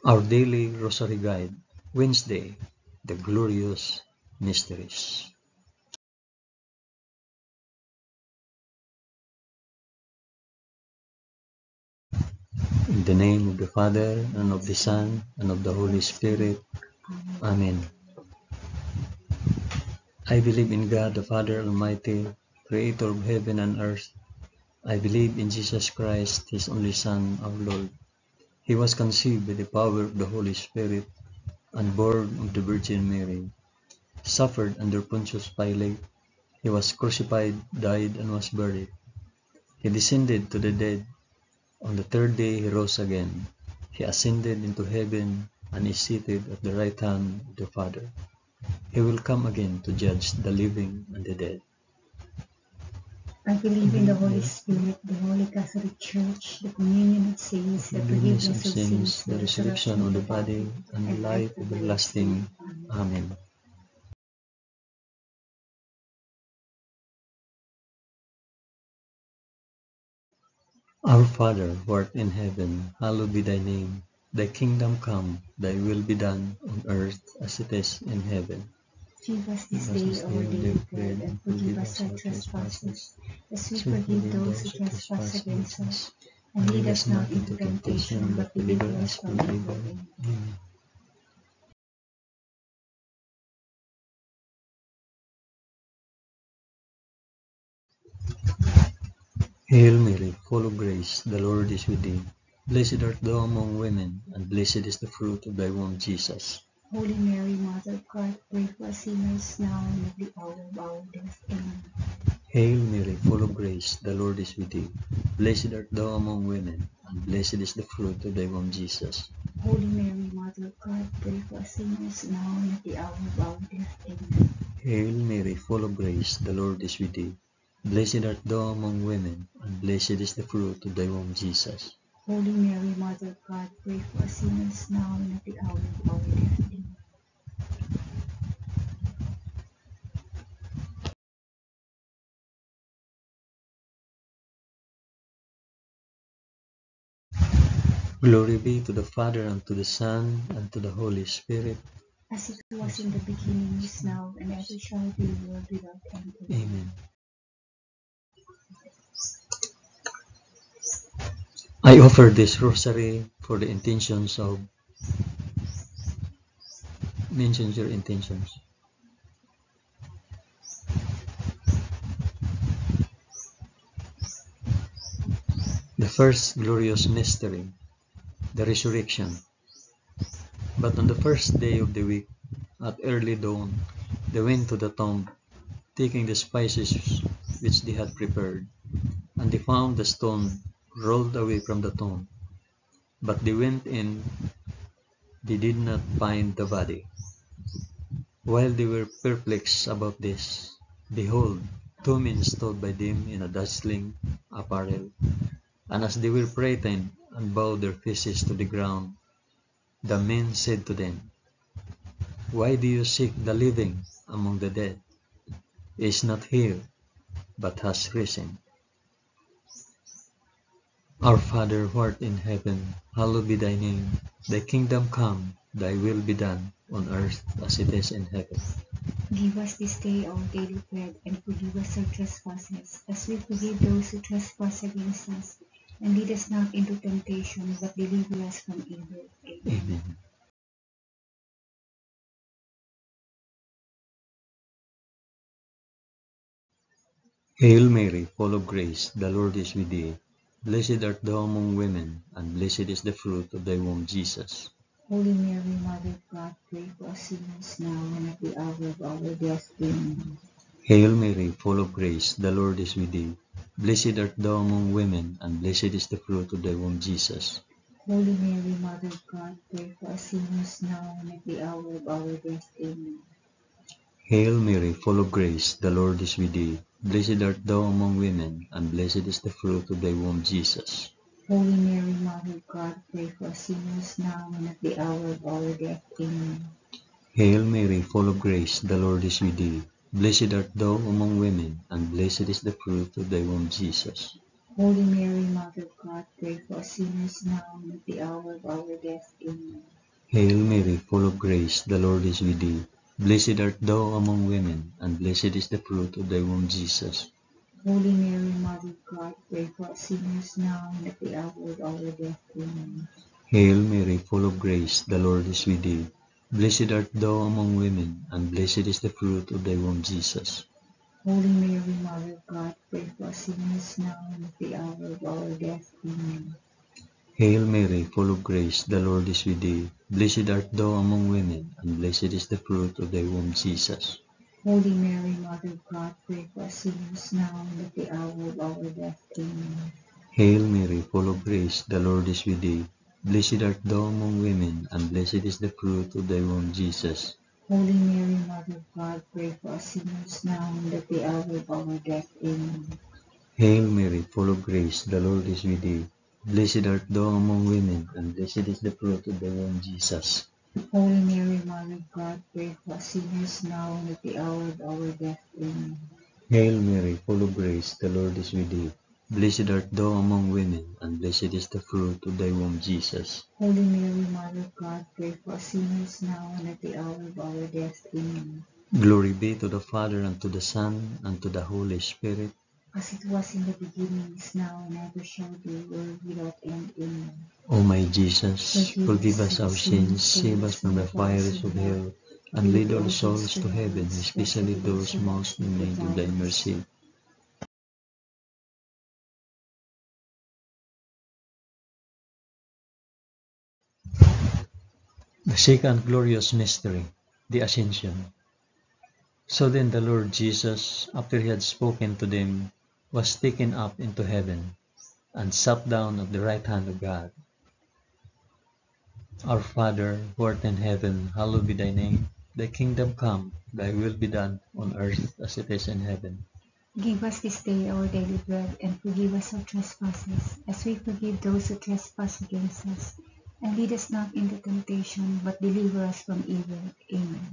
Our Daily Rosary Guide, Wednesday, the Glorious Mysteries. In the name of the Father, and of the Son, and of the Holy Spirit. Amen. I believe in God, the Father Almighty, Creator of heaven and earth. I believe in Jesus Christ, His only Son, our Lord. He was conceived by the power of the Holy Spirit, and born of the Virgin Mary. Suffered under Pontius Pilate. He was crucified, died, and was buried. He descended to the dead. On the third day he rose again. He ascended into heaven and is seated at the right hand of the Father. He will come again to judge the living and the dead. I believe in the Holy Spirit, the Holy Catholic Church, the communion of saints, the forgiveness of sins, the resurrection of the body, and the life everlasting. Amen. Our Father, who art in heaven, hallowed be thy name. Thy kingdom come, thy will be done, on earth as it is in heaven. Give us this day our daily bread, and forgive us our trespasses, as we forgive those who trespass against us. And lead us not into temptation, but deliver us from evil. Amen. Hail Mary, full of grace, the Lord is with thee. Blessed art thou among women, and blessed is the fruit of thy womb, Jesus. Holy Mary, Mother of God, pray for us sinners now and at the hour of our death. Amen. Hail Mary, full of grace, the Lord is with thee. Blessed art thou among women, and blessed is the fruit of thy womb, Jesus. Holy Mary, Mother of God, pray for us sinners now and at the hour of our death. Amen. Hail Mary, full of grace, the Lord is with thee. Blessed art thou among women, and blessed is the fruit of thy womb, Jesus. Holy Mary, Mother of God, pray for us sinners now and at the hour of our death. Amen. Glory be to the Father, and to the Son, and to the Holy Spirit. As it was in the beginning, is now, and ever shall be, world without end. Amen. I offer this rosary for the intentions of... Mention your intentions. The first glorious mystery, the resurrection. But on the first day of the week, at early dawn, they went to the tomb, taking the spices which they had prepared, and they found the stone rolled away from the tomb. But they went in, they did not find the body. While they were perplexed about this, behold, two men stood by them in a dazzling apparel. And as they were frightened and bowed their faces to the ground, the men said to them, Why do you seek the living among the dead? He is not here, but has risen. Our Father, who art in heaven, hallowed be thy name. Thy kingdom come, thy will be done, on earth as it is in heaven. Give us this day our daily bread, and forgive us our trespasses, as we forgive those who trespass against us. And lead us not into temptation, but deliver us from evil. Amen. Amen. Hail Mary, full of grace, the Lord is with thee. Blessed art thou among women, and blessed is the fruit of thy womb, Jesus. Holy Mary, Mother of God, pray for us sinners now and at the hour of our death. Amen. Hail Mary, full of grace, the Lord is with thee. Blessed art thou among women, and blessed is the fruit of thy womb, Jesus. Holy Mary, Mother of God, pray for us sinners now and at the hour of our death. Amen. Hail Mary, full of grace, the Lord is with thee. Blessed art thou among women, and blessed is the fruit of thy womb, Jesus. Holy Mary, Mother of God, pray for us sinners now and at the hour of our death. Amen. Hail Mary, full of grace, the Lord is with thee. Blessed art thou among women, and blessed is the fruit of thy womb, Jesus. Holy Mary, Mother of God, pray for us sinners now and at the hour of our death. Amen. Hail Mary, full of grace, the Lord is with thee. Blessed art thou among women, and blessed is the fruit of thy womb, Jesus. Holy Mary, Mother of God, pray for us sinners now and at the hour of our death. Amen. Hail Mary, full of grace, the Lord is with thee. Blessed art thou among women, and blessed is the fruit of thy womb, Jesus. Holy Mary, Mother of God, pray for us sinners now and at the hour of our death. Amen. Hail Mary, full of grace, the Lord is with thee. Blessed art thou among women, and blessed is the fruit of thy womb, Jesus. Holy Mary, Mother of God, pray for us sinners now and at the hour of our death. Amen. Hail Mary, full of grace, the Lord is with thee. Blessed art thou among women, and blessed is the fruit of thy womb, Jesus. Holy Mary, Mother of God, pray for us sinners now and at the hour of our death. Amen. Hail Mary, full of grace, the Lord is with thee. Blessed art thou among women, and blessed is the fruit of thy womb, Jesus. Holy Mary, Mother of God, pray for us sinners now and at the hour of our death. Amen. Hail Mary, full of grace, the Lord is with thee. Blessed art thou among women, and blessed is the fruit of thy womb, Jesus. Holy Mary, Mother of God, pray for us sinners now and at the hour of our death. Amen. Glory be to the Father, and to the Son, and to the Holy Spirit. As it was in the beginning, is now, and ever shall be, world without end. Amen. O my Jesus, forgive us our sins, save us from the fires of hell, and lead all souls to heaven, especially those most in need of thy mercy. The second glorious mystery, the Ascension. So then the Lord Jesus, after he had spoken to them, was taken up into heaven, and sat down at the right hand of God. Our Father, who art in heaven, hallowed be thy name. Thy kingdom come, thy will be done on earth as it is in heaven. Give us this day our daily bread, and forgive us our trespasses, as we forgive those who trespass against us. And lead us not into temptation, but deliver us from evil. Amen.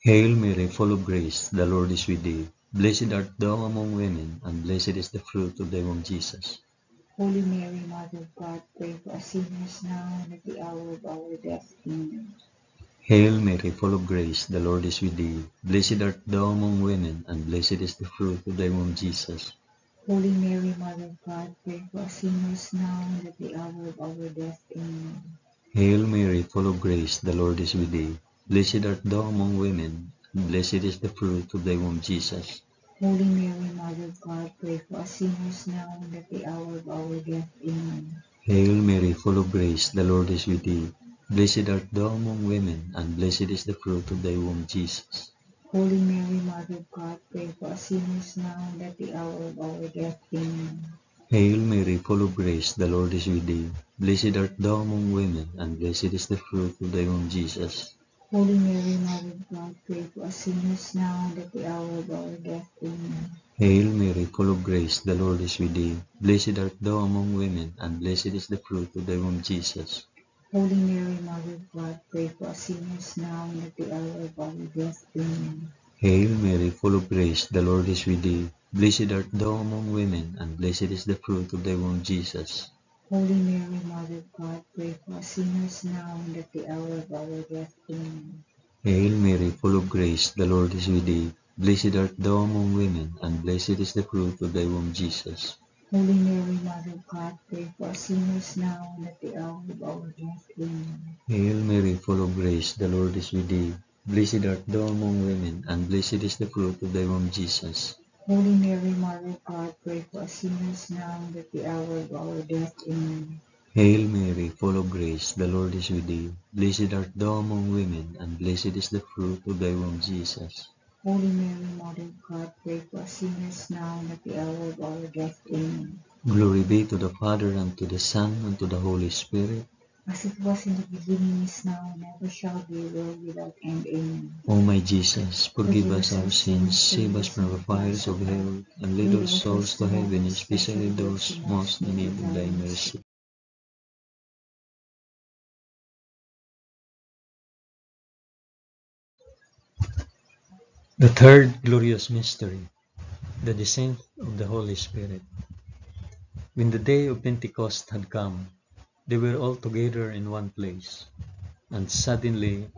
Hail Mary, full of grace, the Lord is with thee. Blessed art thou among women, and blessed is the fruit of thy womb, Jesus. Holy Mary, Mother of God, pray for us sinners now and at the hour of our death. Amen. Hail Mary, full of grace, the Lord is with thee. Blessed art thou among women, and blessed is the fruit of thy womb, Jesus. Holy Mary, Mother of God, pray for us sinners now and at the hour of our death. Amen. Hail Mary, full of grace, the Lord is with thee. Blessed art thou among women, and blessed is the fruit of thy womb, Jesus. Holy Mary, Mother of God, pray for us sinners now and at the hour of our death. Amen. Hail Mary, full of grace, the Lord is with thee. Blessed art thou among women, and blessed is the fruit of thy womb, Jesus. Holy Mary, Mother of God, pray for us sinners now and at the hour of our death. Amen. Hail Mary, full of grace, the Lord is with thee. Blessed art thou among women, and blessed is the fruit of thy womb, Jesus. Holy Mary, Mother of God, pray for us sinners now and at the hour of our death. Amen. Hail Mary, full of grace, the Lord is with thee. Blessed art thou among women, and blessed is the fruit of thy womb, Jesus. Holy Mary, Mother of God, pray for us sinners now and at the hour of our death. Amen. Hail Mary, full of grace, the Lord is with thee. Blessed art thou among women, and blessed is the fruit of thy womb, Jesus. Holy Mary, Mother of God, pray for us sinners now and at the hour of our death. Amen. Hail Mary, full of grace, the Lord is with thee. Blessed art thou among women, and blessed is the fruit of thy womb, Jesus. Holy Mary, Mother of God, pray for us sinners now and at the hour of our death. Amen. Hail Mary, full of grace, the Lord is with thee. Blessed art thou among women, and blessed is the fruit of thy womb, Jesus. Holy Mary, Mother of God, pray for us sinners now and at the hour of our death. Amen. Hail Mary, full of grace, the Lord is with thee. Blessed art thou among women, and blessed is the fruit of thy womb, Jesus. Holy Mary, Mother of God, pray for us sinners now and at the hour of our death. Amen. Glory be to the Father, and to the Son, and to the Holy Spirit. As it was in the beginning, is now, and ever shall be, world without end. Amen. O my Jesus, forgive us our sins, save us from the fires of hell, and lead all souls to heaven, especially those most in need of thy mercy. The third glorious mystery, the descent of the Holy Spirit. When the day of Pentecost had come, they were all together in one place, and suddenly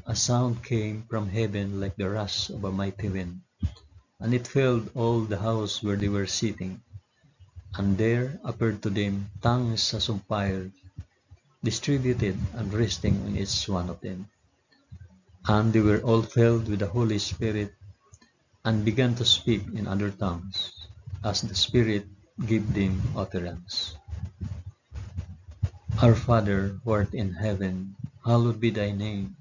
a sound came from heaven like the rush of a mighty wind, and it filled all the house where they were sitting. And there appeared to them tongues as of fire, distributed and resting on each one of them. And they were all filled with the Holy Spirit, and began to speak in other tongues, as the Spirit gave them utterance. Our Father, who art in heaven, hallowed be thy name.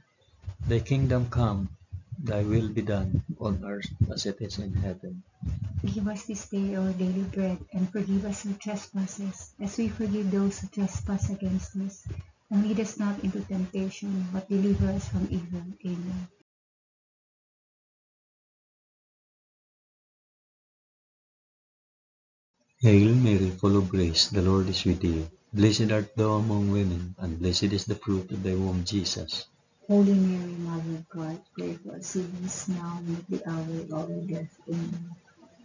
Thy kingdom come, thy will be done, on earth as it is in heaven. Give us this day our daily bread, and forgive us our trespasses, as we forgive those who trespass against us. And lead us not into temptation, but deliver us from evil. Amen. Hail Mary, full of grace, the Lord is with thee. Blessed art thou among women, and blessed is the fruit of thy womb, Jesus. Holy Mary, Mother of God, pray for us sinners now and at the hour of our death. Amen.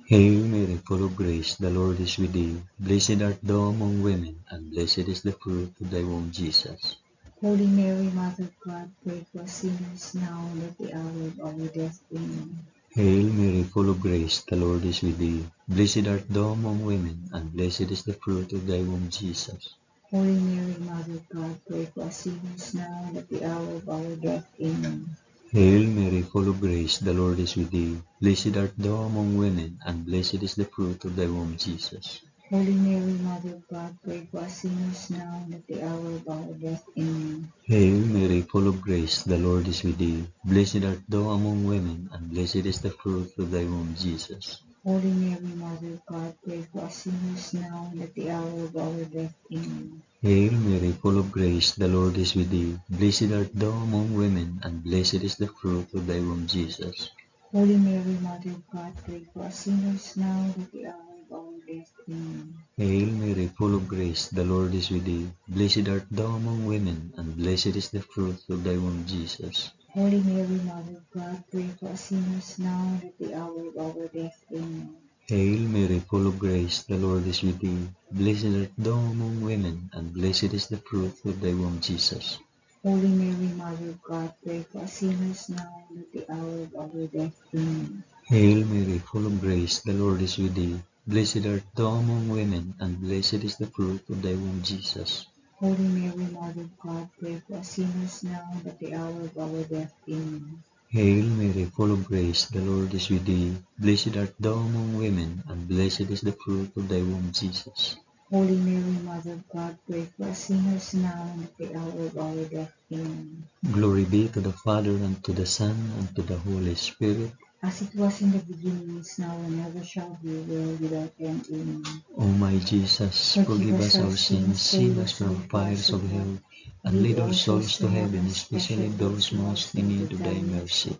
Hail Mary, full of grace, the Lord is with thee. Blessed art thou among women, and blessed is the fruit of thy womb, Jesus. Holy Mary, Mother of God, pray for us sinners now and at the hour of our death. Amen. Hail Mary, full of grace, the Lord is with thee. Blessed art thou among women, and blessed is the fruit of thy womb, Jesus. Holy Mary, Mother of God, pray for us sinners now and at the hour of our death. Amen. Hail Mary, full of grace, the Lord is with thee. Blessed art thou among women, and blessed is the fruit of thy womb, Jesus. Holy Mary, Mother of God, pray for us sinners now and at the hour of our death. Amen. Hail Mary, full of grace, the Lord is with thee. Blessed art thou among women, and blessed is the fruit of thy womb, Jesus. Holy Mary, Mother of God, pray for us sinners now and at the hour of our death. Amen. Hail Mary, full of grace, the Lord is with thee. Blessed art thou among women, and blessed is the fruit of thy womb, Jesus. Holy Mary, Mother of God, pray for us sinners now and at the hour of our death. Amen. Hail Mary, full of grace, the Lord is with thee. Blessed art thou among women, and blessed is the fruit of thy womb, Jesus. Holy Mary, Mother of God, pray for us sinners now and at the hour of our death. Amen. Hail Mary, full of grace, the Lord is with thee. Blessed art thou among women, and blessed is the fruit of thy womb, Jesus. Holy Mary, Mother of God, pray for us sinners now and at the hour of our death. Amen. Hail Mary, full of grace, the Lord is with thee. Blessed art thou among women, and blessed is the fruit of thy womb, Jesus. Holy Mary, Mother of God, pray for us sinners now and at the hour of our death. Amen. Hail Mary, full of grace, the Lord is with thee. Blessed art thou among women, and blessed is the fruit of thy womb, Jesus. Holy Mary, Mother of God, pray for us sinners now and at the hour of our death. Amen. Glory be to the Father, and to the Son, and to the Holy Spirit. As it was in the beginning, is now, and ever shall be, world without end. Amen. O my Jesus, forgive us our sins, save us from fires of hell, and lead our souls to heaven, especially those most in need of thy mercy.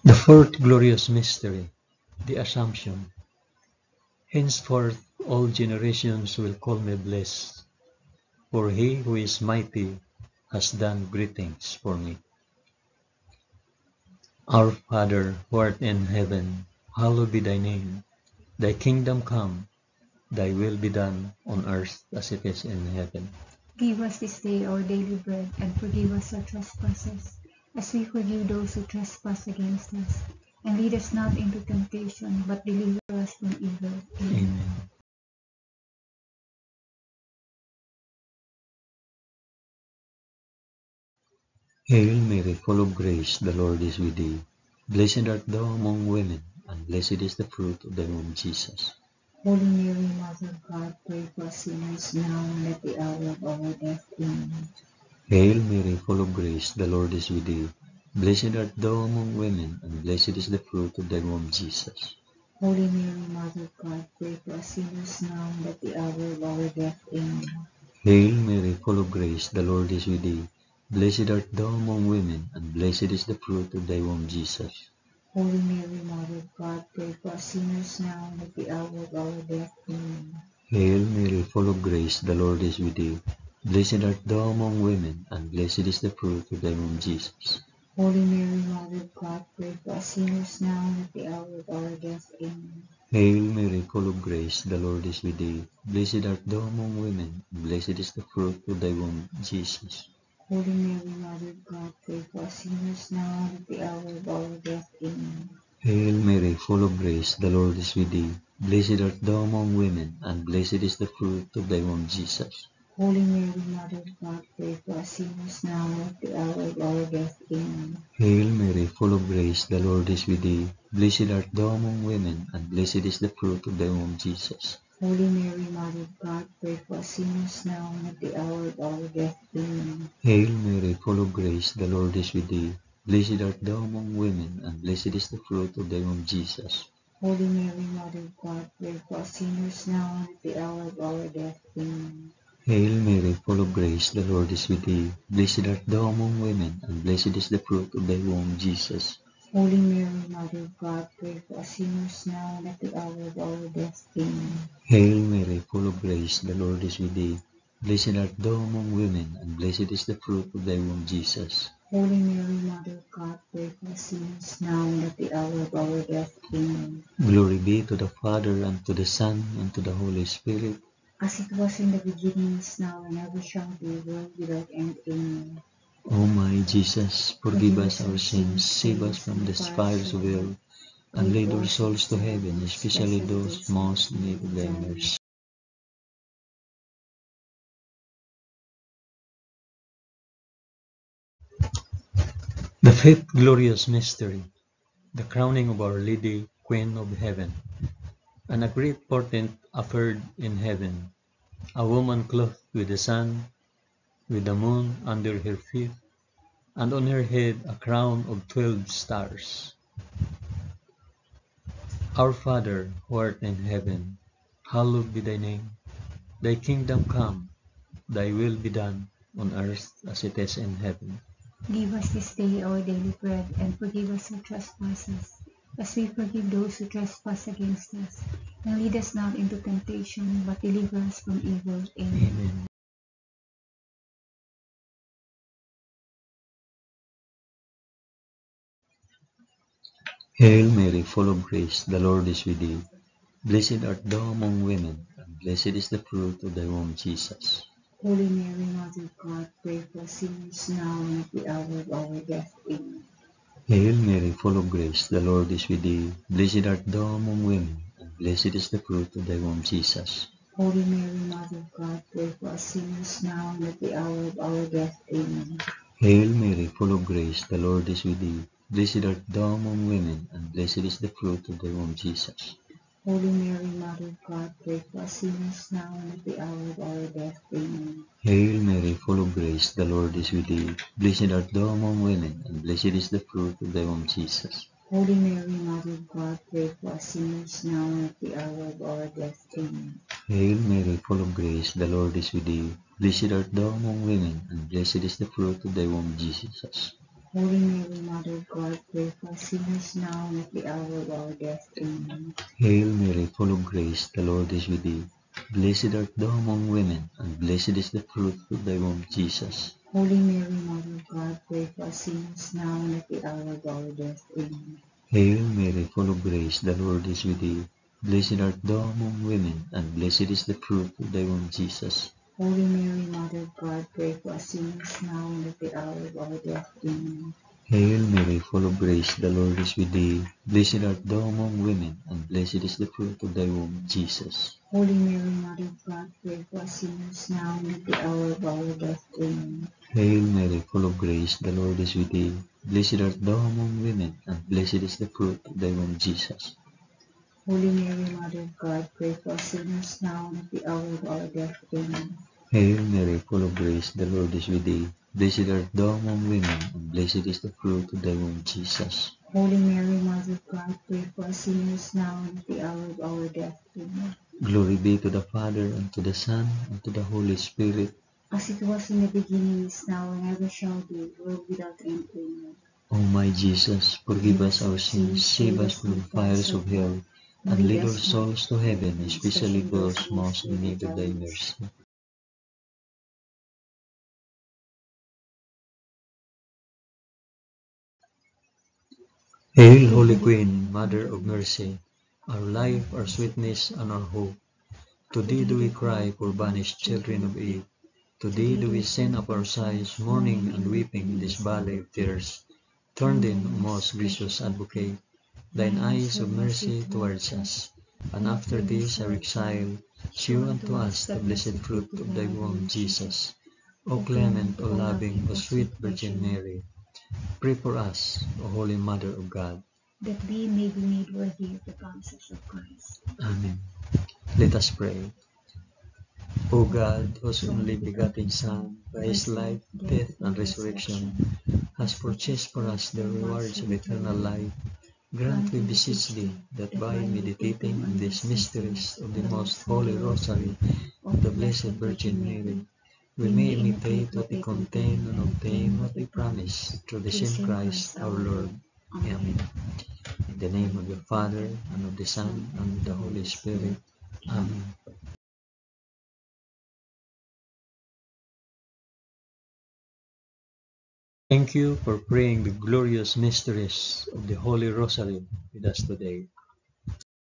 The fourth glorious mystery, the Assumption. Henceforth all generations will call me blessed, for he who is mighty has done great things for me. Our Father, who art in heaven, hallowed be thy name. Thy kingdom come, thy will be done on earth as it is in heaven. Give us this day our daily bread, and forgive us our trespasses, as we forgive those who trespass against us. And lead us not into temptation, but deliver us from evil. Amen. Amen. Hail Mary, full of grace, the Lord is with thee. Blessed art thou among women, and blessed is the fruit of thy womb, Jesus. Holy Mary, Mother of God, pray for us sinners now and at the hour of our death. Amen. Hail Mary, full of grace, the Lord is with thee. Blessed art thou among women, and blessed is the fruit of thy womb, Jesus. Holy Mary, Mother of God, pray for us sinners now and at the hour of our death. Amen. Hail Mary, full of grace, the Lord is with thee. Blessed art thou among women, and blessed is the fruit of thy womb, Jesus. Holy Mary, Mother of God, pray for us sinners now and at the hour of our death. Amen. Hail Mary, full of grace, the Lord is with thee. Blessed art thou among women, and blessed is the fruit of thy womb, Jesus. Holy Mary, Mother of God, pray for us sinners now and at the hour of our death. Amen. Hail Mary, full of grace, the Lord is with thee. Blessed art thou among women, and blessed is the fruit of thy womb, Jesus. Holy Mary, Mother of God, pray for us sinners now and at the hour of our death. Amen. Hail Mary, full of grace, the Lord is with thee. Blessed art thou among women, and blessed is the fruit of thy womb, Jesus. Holy Mary, Mother of God, pray for us sinners now and at the hour of our death. Amen. Hail Mary, full of grace, the Lord is with thee. Blessed art thou among women, and blessed is the fruit of thy womb, Jesus. Holy Mary, Mother of God, pray for us sinners now and at the hour of our death. Amen. Hail Mary, full of grace, the Lord is with thee. Blessed art thou among women, and blessed is the fruit of thy womb, Jesus. Holy Mary, Mother of God, pray for us sinners now and at the hour of our death. Amen. Hail Mary, full of grace, the Lord is with thee. Blessed art thou among women, and blessed is the fruit of thy womb, Jesus. Holy Mary, Mother of God, pray for us sinners now and at the hour of our death. Amen. Hail Mary, full of grace, the Lord is with thee. Blessed art thou among women, and blessed is the fruit of thy womb, Jesus. Holy Mary, Mother of God, pray for us sinners now and at the hour of our death. Amen. Glory be to the Father, and to the Son, and to the Holy Spirit. As it was in the beginning, is now, and ever shall be, world without end. Amen. O my Jesus, forgive us our sins, save us from the fires of hell, and lead our souls to heaven, especially those most in need of thy mercy. The fifth glorious mystery, the crowning of Our Lady, Queen of Heaven. And a great portent appeared in heaven, a woman clothed with the sun, with the moon under her feet, and on her head a crown of 12 stars. Our Father, who art in heaven, hallowed be thy name. Thy kingdom come, thy will be done, on earth as it is in heaven. Give us this day our daily bread, and forgive us our trespasses, as we forgive those who trespass against us. And lead us not into temptation, but deliver us from evil. Amen. Amen. Hail Mary, full of grace, the Lord is with thee. Blessed art thou among women, and blessed is the fruit of thy womb, Jesus. Holy Mary, Mother of God, pray for us sinners now and at the hour of our death. Amen. Hail Mary, full of grace, the Lord is with thee. Blessed art thou among women, and blessed is the fruit of thy womb, Jesus. Holy Mary, Mother of God, pray for us sinners now and at the hour of our death. Amen. Hail Mary, full of grace, the Lord is with thee. Blessed art thou among women, and blessed is the fruit of thy womb, Jesus. Holy Mary, Mother of God, pray for us sinners now and at the hour of our death. Amen. Hail Mary, full of grace, the Lord is with thee. Blessed art thou among women, and blessed is the fruit of thy womb, Jesus. Holy Mary, Mother of God, pray for us sinners now and at the hour of our death. Amen. Hail Mary, full of grace, the Lord is with thee. Blessed art thou among women, and blessed is the fruit of thy womb, Jesus. Holy Mary, Mother of God, pray for us sinners now and at the hour of our death. Amen. Hail Mary, full of grace, the Lord is with thee. Blessed art thou among women, and blessed is the fruit of thy womb, Jesus. Holy Mary, Mother of God, pray for us sinners now and at the hour of our death. Amen. Hail Mary, full of grace, the Lord is with thee. Blessed art thou among women, and blessed is the fruit of thy womb, Jesus. Holy Mary, Mother of God, pray for us sinners now and at the hour of our death. Amen. Hail Mary, full of grace, the Lord is with thee. Blessed art thou among women, and blessed is the fruit of thy womb, Jesus. Holy Mary, Mother of God, pray for us sinners now and at the hour of our death. Amen. Hail Mary, full of grace, the Lord is with thee. Blessed art thou among women, and blessed is the fruit of thy womb, Jesus. Holy Mary, Mother of God, pray for us sinners now and at the hour of our death. Amen. Hail Mary, full of grace, the Lord is with thee. Blessed art thou among women, and blessed is the fruit of thy womb, Jesus. Holy Mary, Mother of God, pray for us sinners now and at the hour of our death. Amen. Glory be to the Father, and to the Son, and to the Holy Spirit. As it was in the beginning, is now, and ever shall be, world without end. Amen. O my Jesus, forgive us our sins, save us from the fires of hell, and lead our souls to heaven, especially those most in need of thy mercy. Hail, Holy Queen, Mother of Mercy, our life, our sweetness, and our hope. To thee do we cry, poor banished children of Eve. To thee do we send up our sighs, mourning and weeping in this valley of tears. Turn then, O most gracious Advocate, thine eyes of mercy towards us, and after this our exile, shew unto us the blessed fruit of thy womb, Jesus. O clement, O loving, O sweet Virgin Mary, pray for us, O Holy Mother of God. that we may be made worthy of the promises of Christ. Amen. Let us pray. O God, whose only begotten Son, by his life, death, and resurrection, has purchased for us the rewards of eternal life, grant, we beseech thee, that by meditating on these mysteries of the most holy Rosary of the Blessed Virgin Mary, we may imitate what they contain and obtain what they promise, through the same Christ our Lord. Amen. In the name of the Father, and of the Son, and of the Holy Spirit. Amen. Thank you for praying the glorious mysteries of the Holy Rosary with us today.